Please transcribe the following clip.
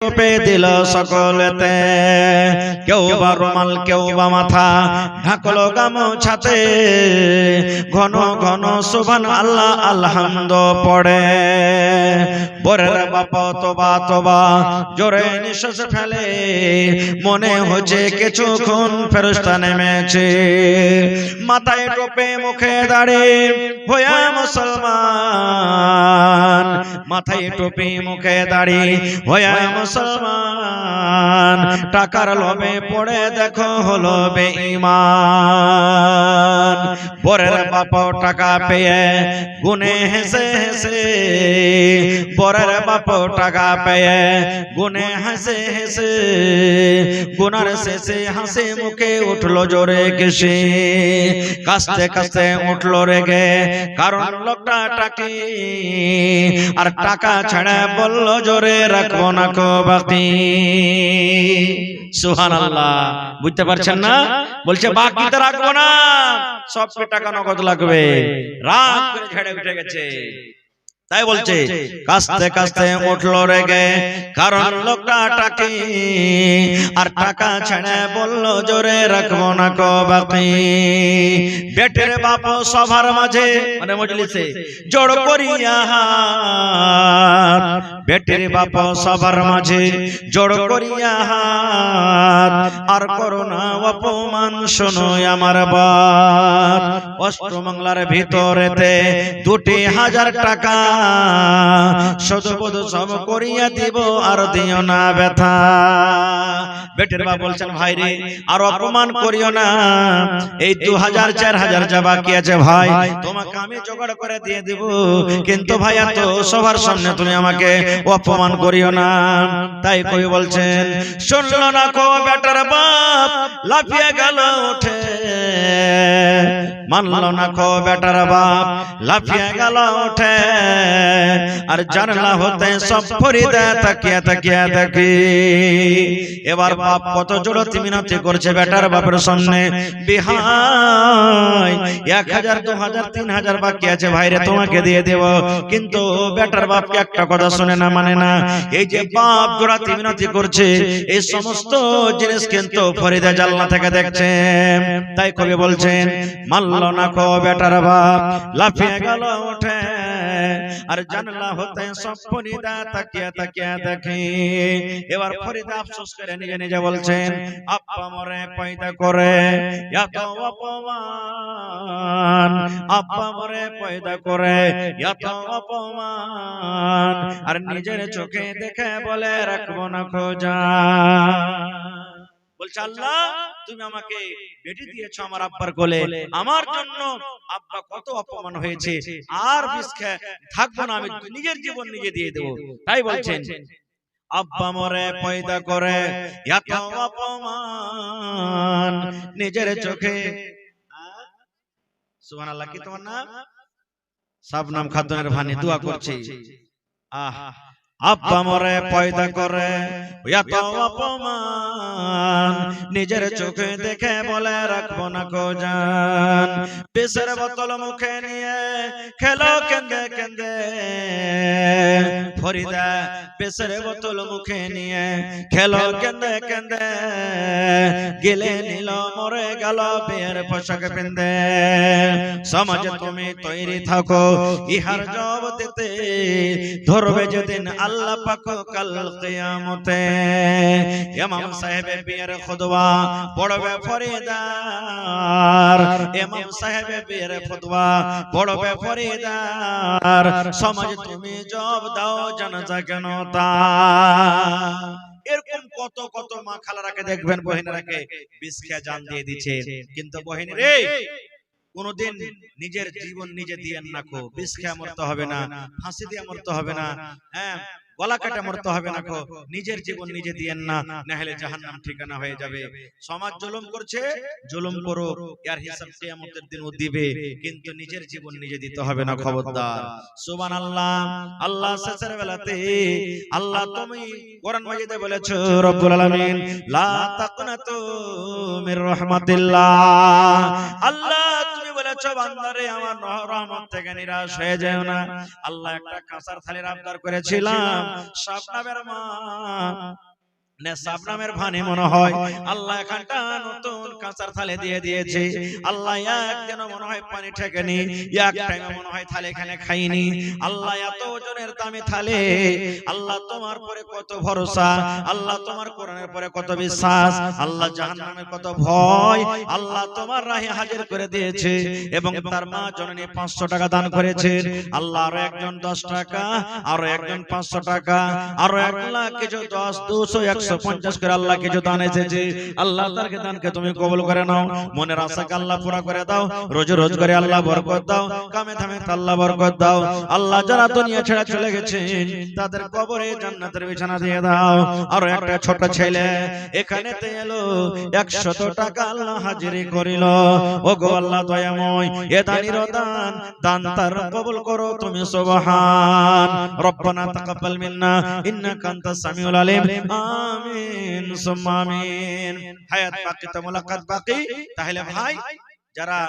টুপে দিল সকলেতে, কেউ বা রুমাল কেউ বা মাথা ঢাকলো গামছাতে, ঘন ঘন সুবহান আল্লাহ আলহামদ পড়ে। বরের বাপ তোবা তোবা জোরে নিঃশ্বাস ফেলে, মনে হচ্ছে কিছুক্ষণ ফেরেশতা নেমেছে। মাথায় টুপি মুখে দাড়ি হয়ে মুসলমান, মাথায় টুপি মুখে দাড়ি হয়ে মুসলমান, টাকার লোভে পড়ে দেখো হলো বেঈমান। বরের বাপ টাকা পেয়ে গুনে হেসে হেসে, বরের বাপ টাকা পেয়ে গুনে হেসে হেসে, গুনার শেষে হাসি মুখে উঠলো জোরে কেশে, কাস্তে কাস্তে উঠলো রেগে, কারণ লোকটা টাকি, আর টাকা ছাড়া বললো জোরে রাখবো না কো বাকি। সুবহানাল্লাহ, বুঝতে পারছেন না? বলছে বাকিতে রাখবো না, সবকে টাকা নগদ লাগবে। রাগ করে ঝেড়ে উঠে গেছে। তাই বলছে কাস্তে কাস্তে উঠলো রেগে, কারণ লোকটা টাকি, আর টাকা ছেড়ে বললো জোরে রাখবো না কো বাকি। বেটের বাপ সবার মাঝে মানে মজলিসে জোড় করিয়া হাত, বেটের বাপ সবার মাঝে জোড় করিয়া হাত, আর করোনা অপমান শোনো আমার বাপ। অষ্টমঙ্গলার ভিতরেতে 2,000 টাকা সদবদ সব করিয়া দিব, আর দিও না ব্যথা। বেটের বাপ বলছেন ভাই রে আর অপমান করিও না, এই 2,000-4,000 যা বাকি আছে ভাই তোমাকে আমি জোগাড় করে দিয়ে দিব, কিন্তু ভাই এত সবার সামনে তুমি আমাকে অপমান করিও না। তাই কবি বলছেন শুনলো না কো বেটার বাপ লাফিয়ে গেল উঠে, মানলো না কো বেটার বাপ লাফিয়ে গেল উঠে, আর জানলা হতে সব ফরিদা তাকিয়া তাকিয়া দেখি। এবার বাপ কত জোড় মিনতি করছে বেটার বাপের সামনে, বিহাই 1,000 2,000 3,000 বাকি আছে ভাইরে তোমাকে দিয়ে দেব, কিন্তু বেটার বাপকে একটা কথা শুনে না মানে না। এই যে বাপ জোড়া মিনতি করছে এই সমস্ত জিনিস কিন্তু ফরিদা জানলা থেকে দেখছে। তাই কবি বলছেন মানলো না কো বেটার বাপ লাফিয়ে গেল উঠে, আর জানলা হতে সব ফরিদা তাকিয়া তাকিয়া দেখে। এবার ফরিদা আফসোস করে নিজে নিজে বলছেন আব্বা মরে পয়দা করে এত অপমান, আব্বা মরে পয়দা করে এত অপমান, আর নিজের চোখে দেখে বলে রাখবো না খোঁজা। বলছে আল্লাহ তুমি আমাকে বেটি দিয়েছো আমার আব্বার কোলে, আমার জন্য আব্বা কত অপমান হয়েছে, আর বিষ খেয়ে থাকবো না, আমি নিজের জীবন নিজে দিয়ে দেবো। তাই বলছেন আব্বা মরে পয়দা করে এত অপমান, নিজের চোখে। সুবহানাল্লাহ, কি তোমার নাম? শাবনাম খাতুনের ভানি দোয়া করছি। আব্বা মরে পয়দা করে এত অপমান, নিজের চোখে দেখে বলে রাখবো না কো জান। বিষের বোতল মুখে নিয়ে খেলো কেন্দে কেন্দে, ফরিদা বিষের বোতল মুখে নিয়ে খেলো কেন্দে কেন্দে, গেলে নিল মরে গেল বিয়ের পোশাক পিন্দে। সমাজে তুমি তৈরি থাকো ইহার জগতেতে, ধরবে যেদিন আল্লাহ পাক কাল কিয়ামতে। ইমাম সাহেবের বিয়ের খুতবা পড়বে ফরিদার, ইমাম সাহেবের বিয়ের খুতবা পড়বে ফরিদার, সমাজ তুমি জব দাও জানাজা কেন তা। এরকম কত কত মা খালারাকে দেখবেন বহিনেরাকে বিষ খেয়ে জান দিয়ে দিচ্ছে, কিন্তু বহিনী রে কোনদিন নিজের জীবন নিজে দিয়েন না কো, বিষ খেয়ে মরতে হবে না, ফাঁসি দিয়ে মরতে হবে না, হ্যাঁ গলা কাটা মরতে হবে না কো, নিজের জীবন নিজে দিয়েন না, না হলে জাহান্নাম ঠিকানা হয়ে যাবে। সমাজ জুলুম করছে, জুলুম করো, এর হিসাব কিয়ামতের দিন ও দিবে, কিন্তু নিজের জীবন নিজে দিতে হবে না, খবরদার। সুবহানাল্লাহ। আল্লাহ শেষের বেলাতে আল্লাহ তুমি কোরআন মাজিদে বলেছো রব্বুল আলামিন লা তাকনাতু মির রাহমাতিল্লাহ, আল্লাহ তুমি বলেছো বান্দারে আমার রহমত থেকে নিরাশ হয়ে যেও না। আল্লাহ একটা কাঁসার থালির আবদার করেছিলাম, শাবনামের মা নেশাব নামের ভানে মনে হয় আল্লাহ এখানটা নতুন কাঁচার থালে দিয়ে দিয়েছে। আল্লাহ একদিন মনে হয় পানি ঠেকেনি, এক টাইমে মনে হয় থালে এখানে খাইনি। আল্লাহ এত ওজনের দামি থালে, আল্লাহ তোমার পরে কত ভরসা, আল্লাহ তোমার কোরআনের পরে কত বিশ্বাস, আল্লাহ জাহান্নামের কত ভয়, আল্লাহ তোমার রাহে হাজির করে দিয়েছে। এবং তার মা জননী 500 টাকা দান করেছেন। আল্লাহ আরো একজন 10 টাকা, আরো একজন 500 টাকা, আরো 1 লাখ কিছু 10 200 150 করে আল্লাহ কিছু দান এসেছে। আল্লাহ তারকে দানকে তুমি কবুল করে নাও, মনের আশাকে আল্লাহ পুরা করে দাও, রোজ করে আল্লাহ বরকত দাও, কামে ধামে আল্লাহ বরকত দাও। আল্লাহ যারা দুনিয়া ছেড়ে চলে গেছেন তাদের কবরে জান্নাতের বিছানা দিয়ে দাও। আর একটা ছোট ছেলে এখানেতে এলো 100 টাকা আল্লাহ হাজিরি করিল। ওগো আল্লাহ দয়াময়, এ দানির দান তার কবুল করো তুমি সুবহান। রব্বানা তাকাব্বাল মিন্না ইন্নাকা আনতাস সামিউল আলিম। আমিন সুম্মা আমিন। হায়াত বাকি তো মুলাকাত বাকি। তাহলে ভাই যারা